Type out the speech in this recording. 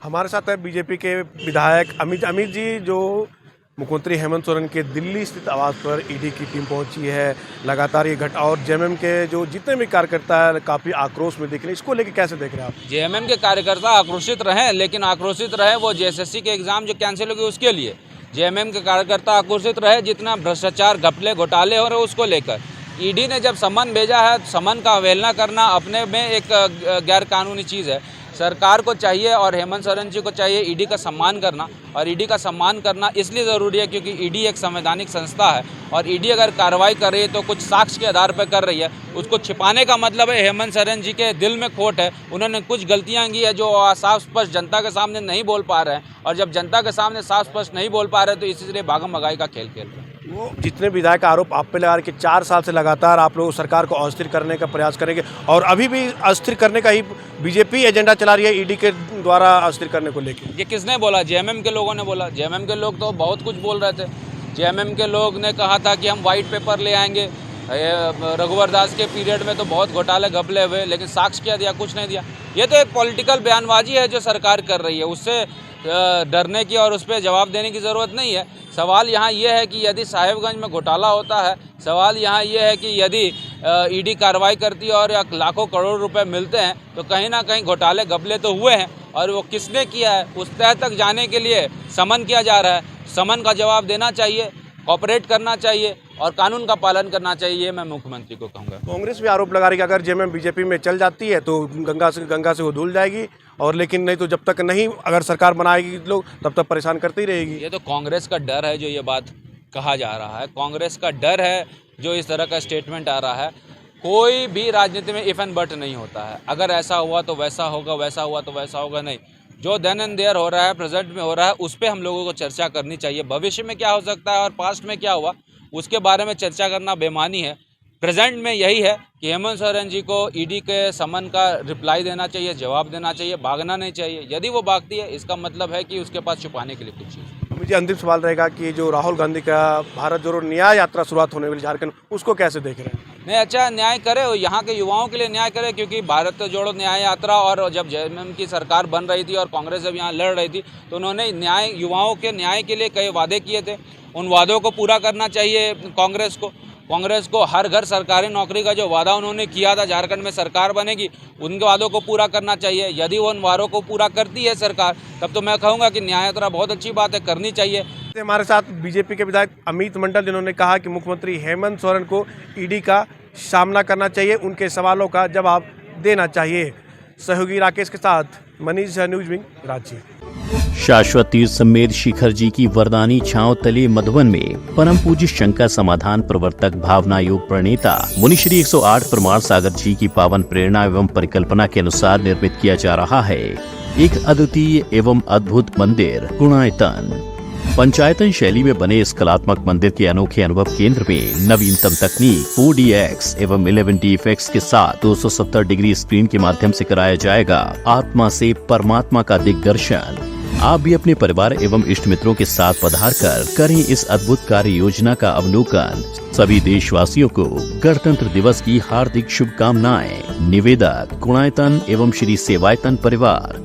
हमारे साथ है बीजेपी के विधायक अमित जी, जो मुख्यमंत्री हेमंत सोरेन के दिल्ली स्थित आवास पर ईडी की टीम पहुंची है। लगातार ये और जेएमएम के जो जितने भी कार्यकर्ता है काफ़ी आक्रोश में दिख रहे हैं, इसको लेकर कैसे देख रहे हैं आप? जेएमएम के कार्यकर्ता आक्रोशित रहे, लेकिन आक्रोशित रहे वो जेएसएससी के एग्ज़ाम जो कैंसिल हो गए उसके लिए। जेएमएम के कार्यकर्ता आक्रोशित रहे जितना भ्रष्टाचार घपले घोटाले हो रहे उसको लेकर। ईडी ने जब समन भेजा है, समन का अवहेलना करना अपने में एक गैरकानूनी चीज़ है। सरकार को चाहिए और हेमंत सोरेन जी को चाहिए ईडी का सम्मान करना, और ईडी का सम्मान करना इसलिए ज़रूरी है क्योंकि ईडी एक संवैधानिक संस्था है, और ईडी अगर कार्रवाई कर रही है तो कुछ साक्ष्य के आधार पर कर रही है। उसको छिपाने का मतलब है हेमंत सोरेन जी के दिल में खोट है, उन्होंने कुछ गलतियां की है जो साफ स्पष्ट जनता के सामने नहीं बोल पा रहे हैं, और जब जनता के सामने साफ स्पष्ट नहीं बोल पा रहे तो इसलिए भागम भगाई का खेल खेल रहे हैं। वो जितने विधायक आरोप आप पे लगा रहे कि 4 साल से लगातार आप लोग सरकार को अस्थिर करने का प्रयास करेंगे, और अभी भी अस्थिर करने का ही बीजेपी एजेंडा चला रही है ईडी के द्वारा अस्थिर करने को लेकर। ये किसने बोला? जेएमएम के लोगों ने बोला। जेएमएम के लोग तो बहुत कुछ बोल रहे थे। जेएमएम के लोग ने कहा था कि हम वाइट पेपर ले आएंगे। रघुवर दास के पीरियड में तो बहुत घोटाले घपले हुए, लेकिन साक्ष्य क्या दिया? कुछ नहीं दिया। ये तो एक पॉलिटिकल बयानबाजी है जो सरकार कर रही है, उससे डरने की और उस पर जवाब देने की ज़रूरत नहीं है। सवाल यहाँ ये है कि यदि साहेबगंज में घोटाला होता है, सवाल यहाँ ये है कि यदि ईडी कार्रवाई करती है और लाखों करोड़ रुपए मिलते हैं तो कहीं ना कहीं घोटाले घपले तो हुए हैं, और वो किसने किया है उस तह तक जाने के लिए समन किया जा रहा है। समन का जवाब देना चाहिए, कॉपरेट करना चाहिए और कानून का पालन करना चाहिए, मैं मुख्यमंत्री को कहूँगा। कांग्रेस भी आरोप लगा रही है कि अगर जेएमएम बीजेपी में चल जाती है तो गंगा से वो धुल जाएगी, और लेकिन नहीं तो जब तक नहीं अगर सरकार बनाएगी लोग तब तक परेशान करती रहेगी। ये तो कांग्रेस का डर है जो ये बात कहा जा रहा है, कांग्रेस का डर है जो इस तरह का स्टेटमेंट आ रहा है। कोई भी राजनीति में इफ एंड बट नहीं होता है। अगर ऐसा हुआ तो वैसा होगा, वैसा हुआ तो वैसा होगा, नहीं। जो देन एंड देयर हो रहा है, प्रेजेंट में हो रहा है, उस पर हम लोगों को चर्चा करनी चाहिए। भविष्य में क्या हो सकता है और पास्ट में क्या हुआ उसके बारे में चर्चा करना बेमानी है। प्रेजेंट में यही है कि हेमंत सोरेन जी को ईडी के समन का रिप्लाई देना चाहिए, जवाब देना चाहिए, भागना नहीं चाहिए। यदि वो भागती है इसका मतलब है कि उसके पास छुपाने के लिए कुछ चीज़। मुझे अंतिम सवाल रहेगा कि जो राहुल गांधी का भारत जोड़ो न्याय यात्रा शुरुआत होने वाली झारखंड, उसको कैसे देख रहे हैं? नहीं, अच्छा न्याय करे, यहाँ के युवाओं के लिए न्याय करे, क्योंकि भारत जोड़ो न्याय यात्रा और जब जेएमएम की सरकार बन रही थी और कांग्रेस जब यहाँ लड़ रही थी तो उन्होंने न्याय, युवाओं के न्याय के लिए कई वादे किए थे। उन वादों को पूरा करना चाहिए कांग्रेस को हर घर सरकारी नौकरी का जो वादा उन्होंने किया था झारखंड में सरकार बनेगी, उनके वादों को पूरा करना चाहिए। यदि वो उन वादों को पूरा करती है सरकार, तब तो मैं कहूँगा कि न्याय यात्रा बहुत अच्छी बात है, करनी चाहिए। हमारे साथ बीजेपी के विधायक अमित मंडल, जिन्होंने कहा कि मुख्यमंत्री हेमंत सोरेन को ईडी का सामना करना चाहिए, उनके सवालों का जवाब देना चाहिए। सहयोगी राकेश के साथ मनीष, न्यूज विंग, रांची। शाश्वत तीर्थ समेत शिखर जी की वरदानी छांव तले मधुबन में परम पूज्य शंकर समाधान प्रवर्तक भावना योग प्रणेता मुनिश्री 108 परमार सागर जी की पावन प्रेरणा एवं परिकल्पना के अनुसार निर्मित किया जा रहा है एक अद्वितीय एवं अद्भुत मंदिर गुणायतन। पंचायतन शैली में बने इस कलात्मक मंदिर के अनोखे अनुभव केंद्र में नवीनतम तकनीक 4DX एवं 11D इफेक्ट्स के साथ 270 डिग्री स्क्रीन के माध्यम से कराया जाएगा आत्मा से परमात्मा का दिग्दर्शन। आप भी अपने परिवार एवं इष्ट मित्रों के साथ पधार कर करें इस अद्भुत कार्य योजना का अवलोकन। सभी देशवासियों को गणतंत्र दिवस की हार्दिक शुभकामनाएं। निवेदक गुणायतन एवं श्री सेवायतन परिवार।